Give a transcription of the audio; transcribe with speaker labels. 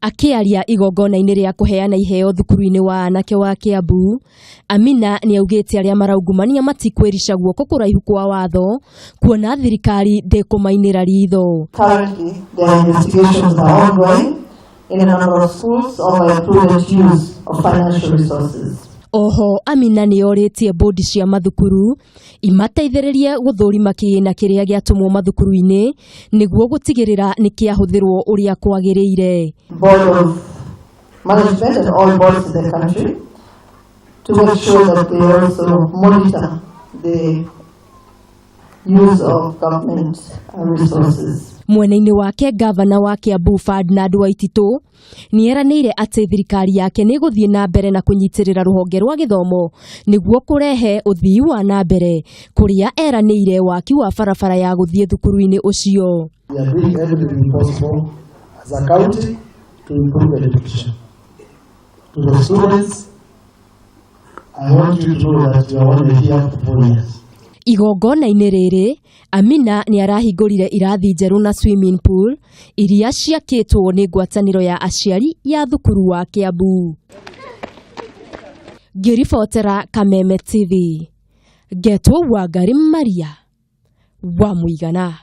Speaker 1: Akiaria igongona-inĩ rĩa kuheana iheo thukuru-inĩ wa anake wa Kiambu, Amina ni augĩte arĩa maraungumania matikwĩrisha guoko kũraihu kwa watho kuona thirikari ndĩkũmainĩra ritho.
Speaker 2: Currently, the investigations are ongoing in a number of schools over prudent use of financial resources.
Speaker 1: Oho, Amina ni orĩtie bodi cia mathukuru imateithĩrĩrie gũthũrima kĩgĩna kĩrĩa gĩatũmwo mathukuru-inĩ niguo gutigirira nĩ kĩahũthĩrwo ũrĩa kwagĩrĩire.
Speaker 2: Board of management and all boards in the country to make sure that they also monitor the use of government resources.
Speaker 1: Mwena-inĩ wake gavana wa Kiambu Ferdinand Waititu nieraniire atĩ thirikari yake nĩ gũthiĩ na mbere na kũnyitĩrĩra ruhonge rwa githomo niguo kũrehe uthii wa na mbere kũrĩa eranĩire waki wa barabara ya gũthiĩ thukuru-inĩ ũcio.
Speaker 3: We are doing everything possible as a county to improve education. To the students, I want you to know that you are only here for 4 years.
Speaker 1: Igongona-inĩ rĩrĩ, Amina ni arahingũrire irathi njerũ na swimming pool iria ciakĩtwo nĩ ngwatanĩro ya aciari ya thukuru wa Kiambu. Ngĩribotera Kameme TV, Getwo Wangari Maria wa Muigana.